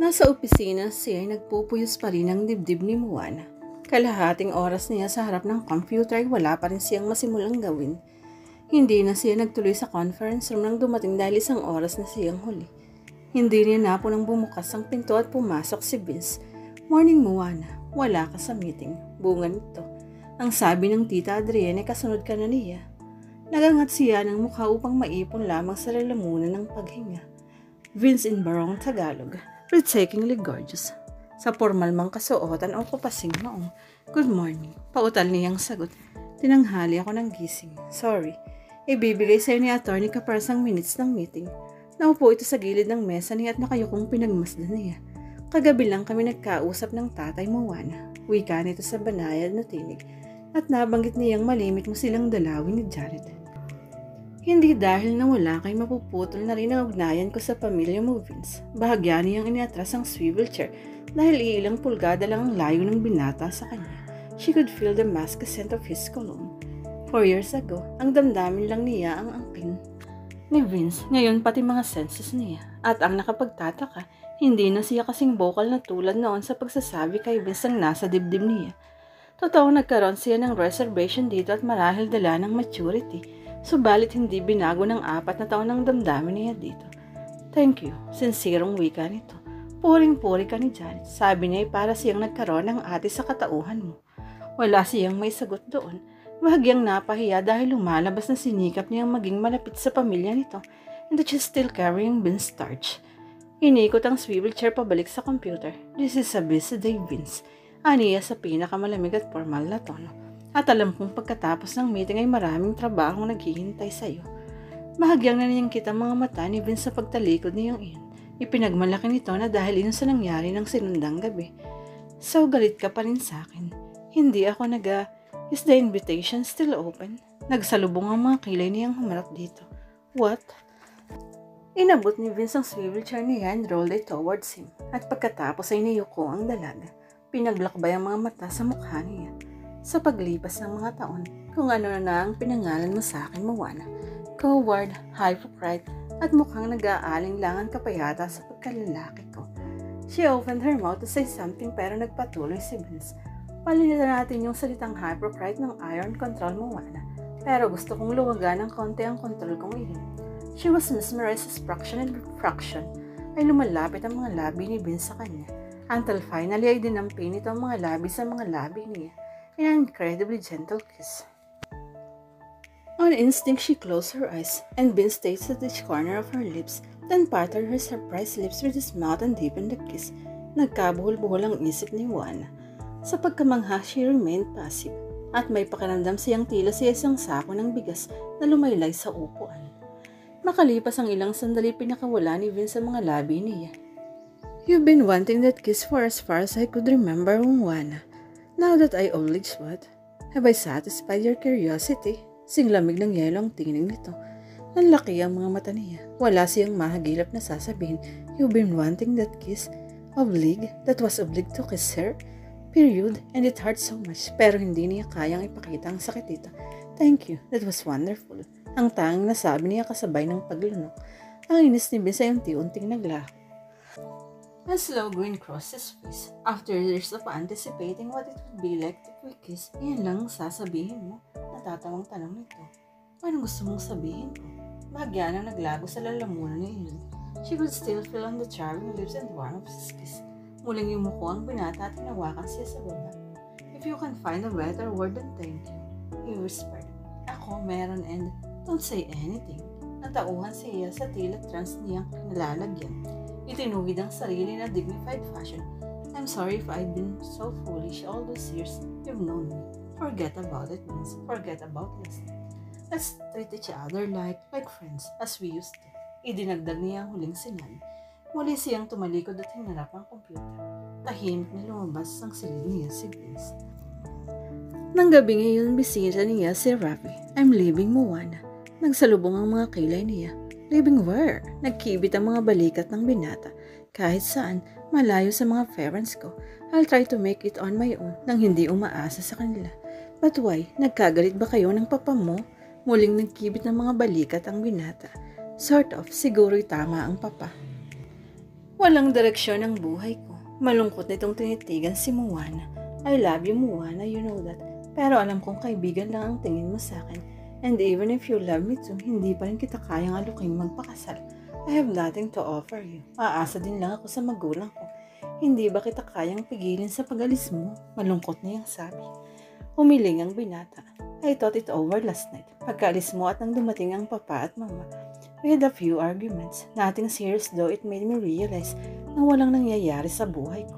Nasa opisina, siya ay nagpupuyos pa rin ang dibdib ni Moana. Kalahating oras niya sa harap ng computer ay wala pa rin siyang masimulang gawin. Hindi na siya nagtuloy sa conference room nang dumating dahil isang oras na siyang huli. Hindi niya napunang bumukas ang pinto at pumasok si Vince. "Morning, Moana. Wala ka sa meeting." Bunga nito. Ang sabi ng tita Adrienne, kasunod ka na niya. Nagangat siya ng mukha upang maipon lamang sa lalamunan ng paghinga. Vince in Barong, Tagalog. Breathtakingly gorgeous. Sa formal mang kasuotan o papasing noong. "Good morning." Pautal niyang sagot. "Tinanghali ako ng gising. Sorry. Ibibigay sa'yo ni Atty. Caparz ang minutes ng meeting." Naupo ito sa gilid ng mesa niya at nakayukong pinagmasdan niya. "Kagabi lang kami nagkausap ng tatay Moana." Wika nito sa banayad na tinig. At nabanggit niyang malimit mo silang dalawin ni Jared. "Hindi dahil na wala kay mapuputol na rin ang ugnayan ko sa pamilya mo, Vince. Bahagya niyang iniatras ang swivel chair dahil ilang pulgada lang ang layo ng binata sa kanya. She could feel the musk scent of his cologne. 4 years ago, ang damdamin lang niya ang angkin ni Vince. Ngayon pati mga senses niya. At ang nakapagtataka, hindi na siya kasing vocal na tulad noon sa pagsasabi kay Vince ang nasa dibdib niya. Totoo nagkaroon siya ng reservation dito at marahil dala ng maturity. Subalit hindi binago ng 4 na taon ng damdamin niya dito. "Thank you," sinsirong wika nito. "Puring-puri ka ni Janet." Sabi niya ay para siyang nagkaroon ng ate sa katauhan mo. Wala siyang may sagot doon. Bahagyang napahiya dahil lumalabas na sinikap niyang maging malapit sa pamilya nito and that she's still carrying Vince starch. Inikot ang swivel chair pabalik sa computer. "This is a busy day, Vince." Aniya sa pinakamalamig at formal na tono. "At alam kong pagkatapos ng meeting ay maraming trabahong naghihintay sa iyo." Bahagyang naniyangkit ang mga mata ni Vince sa pagtalikod niyang iyon. Ipinagmalaki nito na dahil iyon sa nangyari ng sinundang gabi. "So galit ka pa rin sa akin?" "Hindi ako Is the invitation still open?" Nagsalubong ang mga kilay niyang humarap dito. "What?" Inabot ni Vince ang swivel chair niya and rolled it towards him. At pagkatapos ay niyuko ang dalaga. Pinaglakbay ang mga mata sa mukha niya. "Sa paglipas ng mga taon, kung ano na ang pinangalan mo sa akin, Moana. Coward, hypocrite, at mukhang nag-aaling-langan ka pa yata sa pagkalalaki ko." She opened her mouth to say something pero nagpatuloy si Vince. "Palitan natin yung salitang hypocrite ng iron control, Moana. Pero gusto kong luwagan ng konti ang control kong iyon." She was mesmerized as fraction and fraction ay lumalapit ang mga labi ni Vince sa kanya. Until finally ay dinampi nito ang mga labi sa mga labi niya in an incredibly gentle kiss. On instinct, she closed her eyes and Vince tasted each corner of her lips, then parted her surprised lips with his mouth and deepened the kiss. Nagkabuhol-buhol ang isip ni Moana. Sa pagkamangha, she remained passive at may pakiramdam siyang tila siya isang sako ng bigas na lumaylay sa upuan. Makalipas ang ilang sandali, pinakawala ni Vince sa mga labi niya. "You've been wanting that kiss for as far as I could remember, Moana. Now that I acknowledge what, have I satisfied your curiosity?" Singlamig ng yelo ang tinig nito. Nanlaki ang mga mata niya. Wala siyang mahagilap na sasabihin. "You've been wanting that kiss? Oblig? That was oblig to kiss her? Period, and it hurt so much." Pero hindi niya kayang ipakita ang sakit dito. "Thank you, that was wonderful." Ang tanging nasabi niya kasabay ng paglunok. Ang inis ni Vince ay unti-unting naglaho. A slow grin crossed his face. After years of anticipating what it would be like to quick kiss, iyan lang sasabihin mo. Natatawang tanong nito. "Anong gusto mong sabihin ko?" Bahagya na naglago sa lalamunan niya yun. She could still feel on the charming lips and warmth of his kiss. Muling yumuko ang binata at tinawakan siya sa baba. "If you can find a better word than thank you," he whispered. "Ako meron and don't say anything." Natauhan siya sa tila trance niyang nalalagyan. Itinuwid ang sarili na dignified fashion. "I'm sorry if I've been so foolish all those years you've known me. Forget about it, Vince. Forget about last night. Let's treat each other like friends as we used to." Idinagdag niya ang huling sinabi. Muli siyang tumalikod at hinarap ang computer. Tahimik na lumabas ang silid niya si Vince. Nang gabi ngayon, bisita niya si Rafi. "I'm leaving, Moana." Nagsalubong ang mga kilay niya. "Leaving where?" Nagkibit ang mga balikat ng binata. "Kahit saan, malayo sa mga parents ko. I'll try to make it on my own," nang hindi umaasa sa kanila. "But why? Nagkagalit ba kayo ng papa mo?" Muling nagkibit ng mga balikat ang binata. "Sort of, siguro'y tama ang papa." Walang direksyon ang buhay ko. Malungkot nitong tinitigan si Moana. I love you, Moana, you know that. Pero alam kong kaibigan lang ang tingin mo sa akin. And even if you love me too, hindi pa rin kita kayang aluking magpakasal. I have nothing to offer you. Aasa din lang ako sa magulang ko. Hindi ba kita kayang pigilin sa pag-alis mo? Malungkot na yung sabi. Umiling ang binata. I thought it over last night. Pagkaalis mo at nang dumating ang papa at mama. We had a few arguments. Nothing serious though, it made me realize na walang nangyayari sa buhay ko.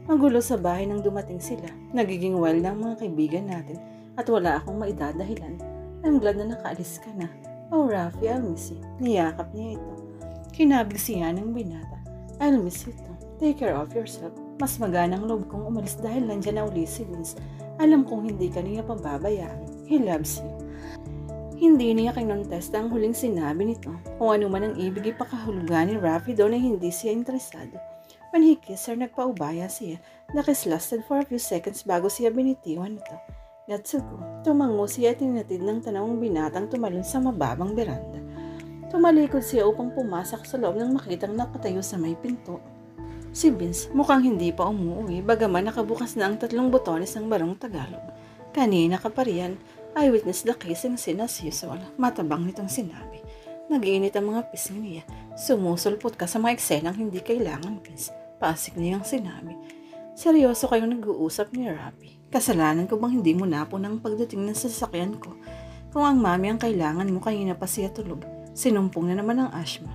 Magulo sa bahay nang dumating sila. Nagiging wild ang mga kaibigan natin at wala akong maidadahilan. I'm glad na nakaalis ka na. Oh, Rafi, I'll miss you. Niyakap niya ito. Kinabig siya ng binata. I'll miss you too. Take care of yourself. Mas maganang loob kong umalis dahil nandyan na uli si Vince. Alam kong hindi ka niya pababayaan. He loves you. Hindi niya kinontesta ang huling sinabi nito. Kung ano man ang ibig ipakahulugan ni Rafi doon ay hindi siya interesado. When he kissed her, nagpaubaya siya. The kiss lasted for a few seconds bago siya binitiwan nito. That's so good. Tumango siya at tinatid ng tanawang binatang tumalon sa mababang beranda. Tumalikod siya upang pumasok sa loob nang makitang nakatayo sa may pinto. Si Vince mukhang hindi pa umuwi bagaman nakabukas na ang 3 botones ng barong Tagalog. Kanina ka pa riyan, I witnessed the kissing scene as usual. Matabang nitong sinabi. Nag-iinit ang mga pisngi niya. Sumusulpot ka sa mga eksenang hindi kailangan, Vince. Pasik niyang sinabi. Seryoso kayong nag-uusap ni Rafi. Kasalanan ko bang hindi mo napon ang pagdating ng sasakyan ko? Kung ang mami ang kailangan mo, kanina pa siya tulog. Sinumpong na naman ang asthma.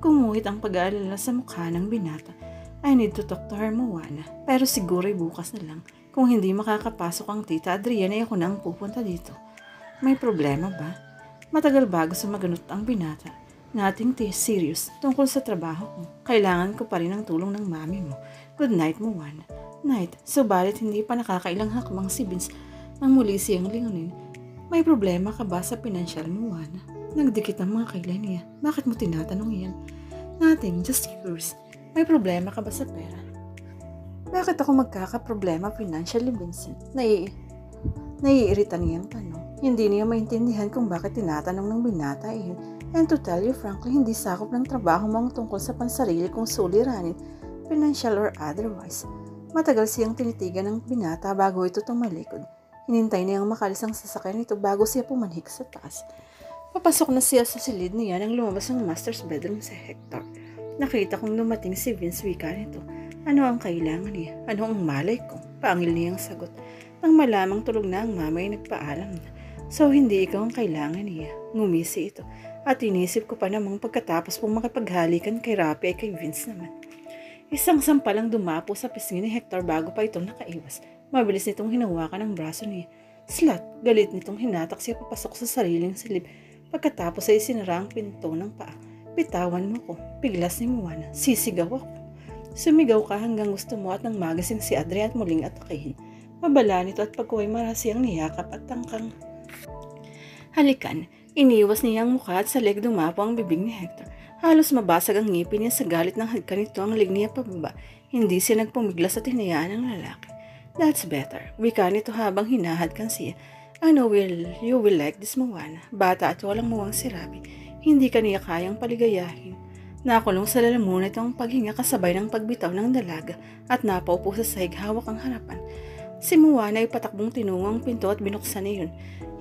Kumuhit ang pag-aalala sa mukha ng binata. I need to talk to her, Moana. Pero siguro'y bukas na lang. Kung hindi makakapasok ang tita Adriana, ay ako na ang pupunta dito. May problema ba? Matagal bago sumaganot ang binata. Nothing serious tungkol sa trabaho ko. Kailangan ko pa rin ang tulong ng mami mo. Good night, Moana. Night. Subalit hindi pa nakakailang hakbang si Vince nang muli siyang lingunin. May problema ka ba sa pinansyal mo, Moana? Nagdikit ang mga kilay niya. Bakit mo tinatanong yan? Nothing, just curious. May problema ka ba sa pera? Bakit ako magkakaproblema financially, Vincent? Naiirita niyang tanong. Hindi niya maintindihan kung bakit tinatanong ng binata iyon. And to tell you frankly, hindi sakop ng trabaho mo ang tungkol sa pansarili kong suliranin, financial or otherwise. Matagal siyang tinitigan ng binata bago ito tumalikod. Hinintay niyang makalis ang sasakyan nito bago siya pumanhik sa taas. Papasok na siya sa silid niya nang lumabas ang master's bedroom sa Hector. Nakita kong dumating si Vince, wika nito. Ano ang kailangan niya? Ano ang malay ko? Pangil niyang sagot. Nang malamang tulog na ang mama ay nagpaalam na. So hindi ikaw ang kailangan niya. Ngumisi ito. At inisip ko pa namang pagkatapos pong makipaghalikan kay Rafi ay kay Vince naman. Isang sampalang dumapo sa pisngi ni Hector bago pa itong nakaiwas. Mabilis nitong hinawakan ang braso niya. Slut, galit nitong hinatak siya papasok sa sariling silid. Pagkatapos ay sinara ang pinto ng paa. Bitawan mo ko, piglas ni Moana. Sisigaw ako. Sumigaw ka hanggang gusto mo at nang magising si Adrian at muling atakihin. Mabala nito at pagkuway marasi ang niyakap at tangkang halikan. Iniwas niya ang mukha at sa leg dumapo ang bibig ni Hector. Halos mabasag ang ngipin niya sa galit ng hagkan nito ang leg niya pababa. Hindi siya nagpumiglas at hinayaan ng lalaki. That's better. Wika nito habang hinahadkan siya. I know you will like this, Moana. Bata at walang muwang si Rafi. Hindi ka niya kayang paligayahin. Nakulong sa lalamunan itong paghinga kasabay ng pagbitaw ng dalaga at napaupo sa sahig hawak ang harapan. Si Moana ay patakbong tinungo ang pinto at binuksan niya yun.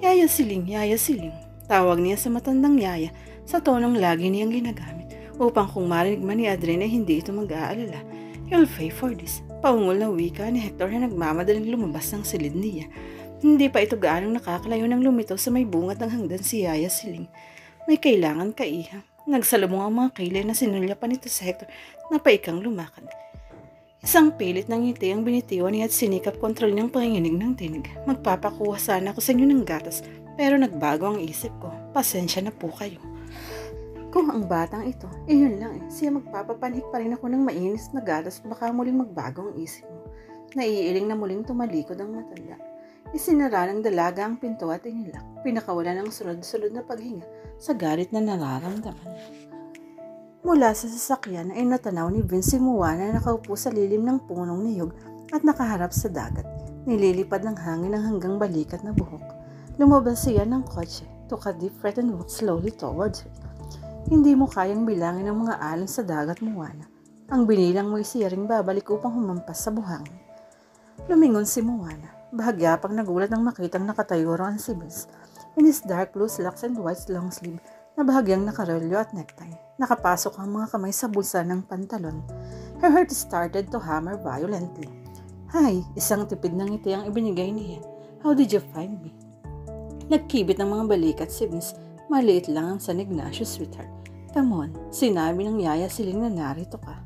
Yaya siling, yaya siling. Tawag niya sa matandang yaya sa tonong lagi niyang ginagamit upang kung marinig man ni Adrian ay hindi ito mag-aalala. You'll pay for this. Paungol na wika ni Hector na nagmamadaling lumabas ng silid niya. Hindi pa ito gaanong nakakalayo ng lumitaw sa may bungat ng hangdan si Yaya Siling. May kailangan ka, iha. Nagsalubong ang mga kilay na sinulya pa nito sa Hector na paikang lumakad. Isang pilit ng ngiti ang binitiwan niya at sinikap kontrol niyang panginginig ng tinig. Magpapakuha sana ako sa inyo ng gatas pero nagbago ang isip ko. Pasensya na po kayo. Kung ang batang ito, yun lang eh. Siya magpapapanhik pa rin ako ng mainis na gatas baka muling magbago ang isip mo. Naiiling na muling tumalikod ang matanda. Isinara ng dalaga ang pinto at inilak. Pinakawalan ng sunod-sunod na paghinga sa galit na nararamdaman. Mula sa sasakyan ay natanaw ni Vince si Moana na nakaupo sa lilim ng punong niyog at nakaharap sa dagat. Nililipad ng hangin ang hanggang balikat na buhok. Lumabas siya ng kotse, took a deep breath and walked slowly towards her. Hindi mo kayang bilangin ang mga alon sa dagat, Moana. Ang binilang mo'y siyaring babalik upang humampas sa buhangin. Lumingon si Moana. Bahagya pang nagulat nang makitang nakatayo roon si Vince in his dark blue slacks and white long sleeve na bahagyang nakarelyo at necktie. Nakapasok ang mga kamay sa bulsa ng pantalon. Her heart started to hammer violently. "Hi," isang tipid ng ngiti ang ibinigay niya. "How did you find me?" Nagkibit ng mga balikat si Vince. Maliit lang ang San Ignacio, sweetheart. "Come on," sinabi ng yaya siling na narito ka.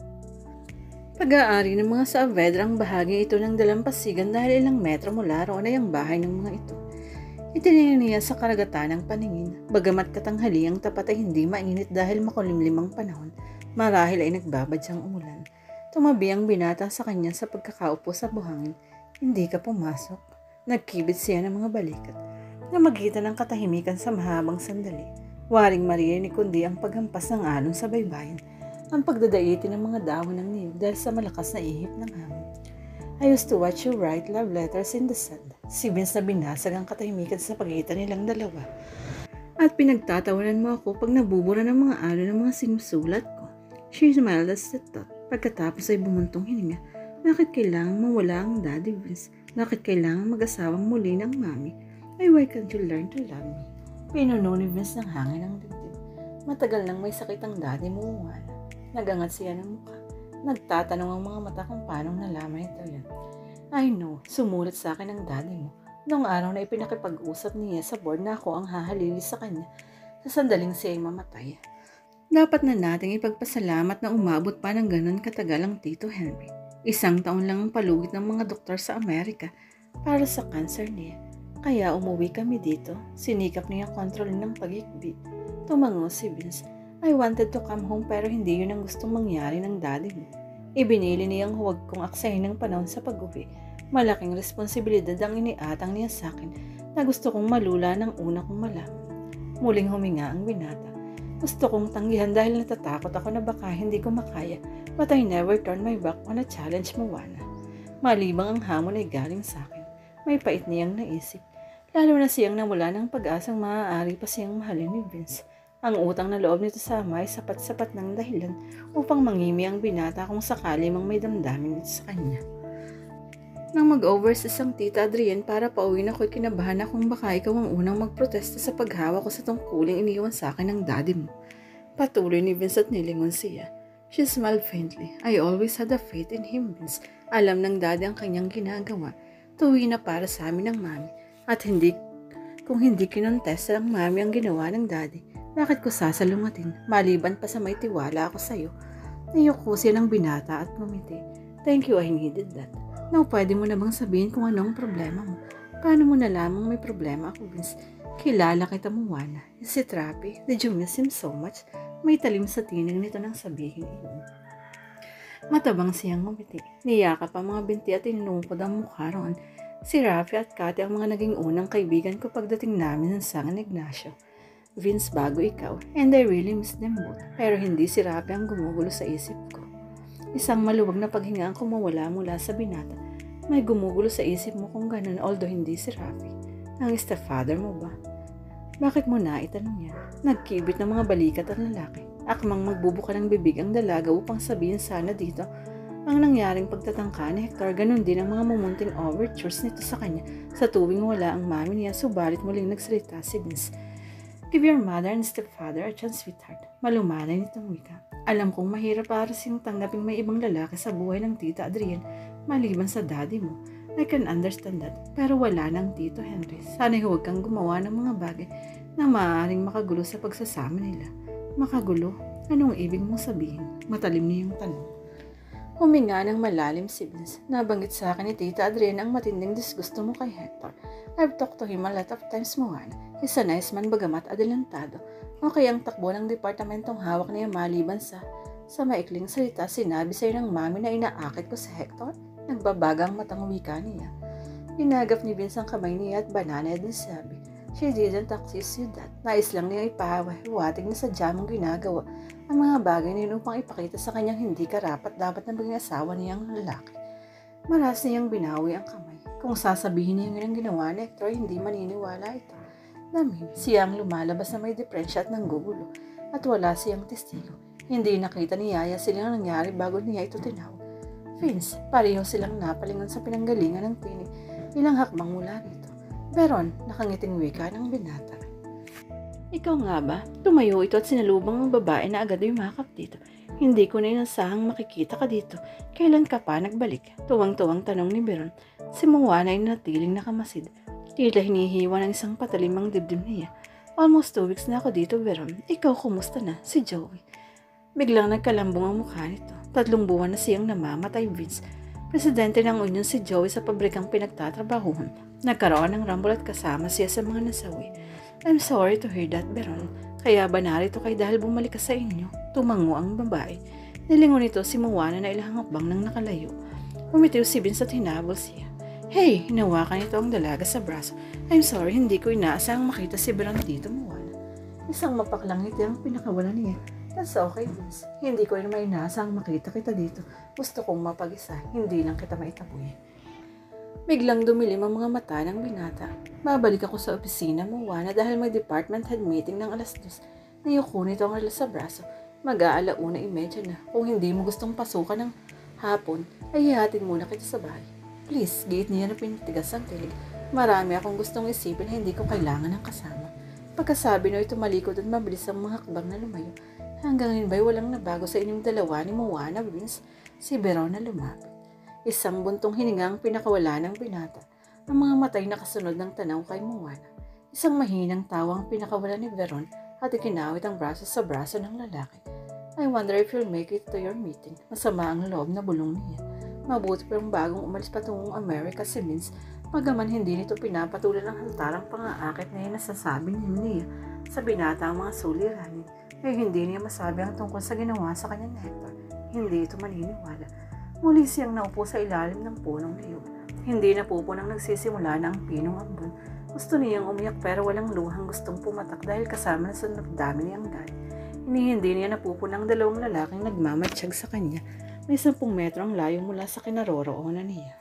Pag-aari ng mga Saavedrang bahagi ito ng dalampasigan dahil ilang metro mula roon ay ang bahay ng mga ito. Itiningin niya sa karagatan ng paningin. Bagamat katanghali ang tapat ay hindi mainit dahil makulimlim ang panahon, marahil ay nagbabadyang umulan. Tumabi ang binata sa kanya sa pagkakaupo sa buhangin. "Hindi ka pumasok." Nagkibit siya ng mga balikat. Namagitan ng katahimikan sa mahabang sandali. Waring maririnig kundi ang paghampas ng alon sa baybayin. Ang pagdadaitin ng mga dahon ng niyog dahil sa malakas na ihip ng hangin. "I used to watch you write love letters in the sand." Si Vince na binasag ang katahimikan sa pagitan nilang dalawa. "At pinagtatawanan mo ako pag nabubura ng mga alon ng mga sinusulat ko." She smiled as the thought. Pagkatapos ay bumuntong hininga. Bakit kailangang mawala ang Daddy Vince? Bakit kailangang mag-asawang muli ng mami? Why can't you learn to love me? Pinuno ni Vince ng hangin ng dibdib. Matagal nang may sakit ang daddy mo, Moana. Nagangat siya ng mukha. Nagtatanong ang mga mata kung paano nalaman ito yan. "I know," sumulat sa akin ang daddy mo. Noong araw na ipinakipag-usap niya sa board na ako ang hahalili sa kanya sa sandaling siya ay mamatay. Dapat na nating ipagpasalamat na umabot pa ng ganun katagal ang Tito Henry. 1 taon lang ang palugit ng mga doktor sa Amerika para sa cancer niya. Kaya umuwi kami dito. Sinikap niya kontrolin ng pag-ikbi. Tumango si Vince. "I wanted to come home pero hindi yun ang gustong mangyari ng daddy mo. Ibinili niyang huwag kong aksayin ng panahon sa pag-uwi. Malaking responsibilidad ang iniatang niya sa akin na gusto kong malula ng una kong malaman." Muling huminga ang binata. "Gusto kong tanggihan dahil natatakot ako na baka hindi ko makaya, but I never turn my back on a challenge, Moana." Malibang ang hamon ay galing sa akin. May pait niyang naisip. Lalo na siyang nawala ng pag-asang maaari pa siyang mahalin ni Vince. Ang utang na loob nito sa ama ay sapat-sapat ng dahilan upang mangimi ang binata kung sakali mang may damdamin nito sa kanya. Nang mag-overseas ang Tita Adrienne para pauwi na ko'y kinabahan akong baka ikaw ang unang magprotesta sa paghawa ko sa tungkuling iniwan sa akin ng daddy mo. Patuloy ni Vince at nilingon siya. She smiled faintly. "I always had a faith in him, Vince. Alam ng daddy ang kanyang ginagawa. Tuwi na para sa amin ng mami. At kung hindi kinontesta ng mami ang ginawa ng daddy, bakit ko sasalungatin? Maliban pa sa may tiwala ako sa'yo." Nayuko siya ng binata at ngumiti. "Thank you, I needed that. Now, pwede mo na bang sabihin kung anong problema mo? Paano mo nalamang may problema ako, Vince? Kilala kita, Moana. Is it Rapi? Did you miss him so much?" May talim sa tinig nito nang sabihin iyon. Matabang siyang ngumiti. Niyakap ang mga binti at inunungkod ang mukha roon. Si Rafi at Kati ang mga naging unang kaibigan ko pagdating namin ng San Ignacio. Vince, bago ikaw, and I really miss them both. Pero hindi si Rafi ang gumugulo sa isip ko. Isang maluwag na paghinga ang kumawala mula sa binata. May gumugulo sa isip mo kung ganun, although hindi si Rafi. Ang stepfather mo ba? Bakit mo na itanong yan? Nagkibit ng mga balikat at lalaki. Akmang magbubuka ng bibig ang dalaga upang sabihin sana dito ang nangyaring pagtatangka ni Hector. Ganun din ang mga mumunting overtures nito sa kanya sa tuwing wala ang mami niya, subalit muling nagsalita si Vince. "Give your mother and stepfather a chance, sweetheart." Malumanay nitong wika. "Alam kong mahirap para siyang tanggaping may ibang lalaki sa buhay ng Tita Adrienne maliban sa daddy mo. I can understand that. Pero wala nang Tito Henry. Sana'y huwag kang gumawa ng mga bagay na maaaring makagulo sa pagsasama nila." "Makagulo? Anong ibig mong sabihin?" Matalim niyang tanong. Huminga ng malalim si Vince. "Nabanggit sa akin ni Tita Adrienne ang matinding disgusto mo kay Hector. I've talked to him a lot of times, Moana. He's a nice man bagamat adelantado. Okay ang takbo ng departamentong hawak niya maliban sa maikling salita sinabi sa'yo ng mami na inaakit ko si Hector." Nagbabagang matang wika niya. Inagap ni Vince ang kamay niya at banana din sabi, "She didn't accuse you that. Nais lang niya ipahawatig na sadya mong ginagawa ang mga bagay niya upang ipakita sa kanyang hindi karapat dapat na maging asawa niyang lalaki." Maras niyang binawi ang kamay. Kung sasabihin niya ang ginawa ni Hector, hindi maniniwala ito. Damhin, siya ang lumalabas na may depresya at nanggugulo at wala siyang testigo. Hindi nakita ni Yaya silang nangyari bago niya ito tinawag. Vince, pareho silang napalingon sa pinanggalingan ng tinig, ilang hakbang mula rito. Veron, nakangiting wika ng binata. Ikaw nga ba? Tumayo ito at sinalubang ng babae na agad ay umakap dito. Hindi ko na inasahang makikita ka dito. Kailan ka pa nagbalik? Tuwang-tuwang tanong ni Veron. Si Moana ay natiling nakamasid. Tila hinihiwa ng isang patalimang dibdib niya. Almost 2 weeks na ako dito, Veron. Ikaw, kumusta na? Si Joey. Biglang nagkalambong ang mukha nito. 3 buwan na siyang namamatay, Vince. Presidente ng union si Joey sa pabrikang pinagtatrabahuhan. Nagkaroon ng rumble at kasama siya sa mga nasawi. I'm sorry to hear that, Veron. Kaya ba narito kay dahil bumalik ka sa inyo? Tumango ang babae. Nilingon nito si Moana na ilang hakbang nang nakalayo. Umitiw si Vince at hinabol siya. Hey, hinawakan nito ang dalaga sa braso. I'm sorry, hindi ko inaasahang makita si Veron dito, Moana. Isang mapaklang ngiti ang pinakawalan niya. That's okay, Vince. Hindi ko rin inaasahang makita kita dito. Gusto kong mapag-isa, hindi lang kita maitaboy. Biglang dumilim ang mga mata ng binata. Babalik ako sa opisina mo, Moana, dahil may department head meeting ng 2:00. Nayuko nito ang relo sa braso. Mag-1:30 na. Kung hindi mo gustong pasukan ng hapon, ay hihatin muna kita sa bahay. Please, giit niya na pinitigas ang tilig. Marami akong gustong isipin na hindi ko kailangan ng kasama. Pagkasabi na ito malikod at mabilis ang mga hakbang na lumayo. Hanggang ngayon ba'y walang nabago sa inyong dalawa ni Moana, Vince? Si Veron na lumapit. Isang buntong hininga ang pinakawala ng binata. Ang mga matay nakasunod ng tanaw kay Moana. Isang mahinang tawa ang pinakawala ni Veron at ikinawit ang braso sa braso ng lalaki. I wonder if you'll make it to your meeting. Masama ang loob na bulong niya. Mabuti pa yung bagong umalis patungong Amerika si Vince. Magaman hindi nito pinapatulan ang haltarang pang-aakit na nasasabi niya sa binata ang mga suliranin. Ay hindi niya masabi ang tungkol sa ginawa sa kanyang Hector. Hindi ito maniniwala. Muli siyang naupo sa ilalim ng punong niyog. Hindi na pupunang nagsisimula na ang pinong ambon. Gusto niyang umiyak pero walang luhang gustong pumatak dahil kasama na sa nagdami niyang dad. Hindi niya napupunang 2 lalaking nagmamatsyag sa kanya. May 10 metro ang layo mula sa kinaroroonan niya.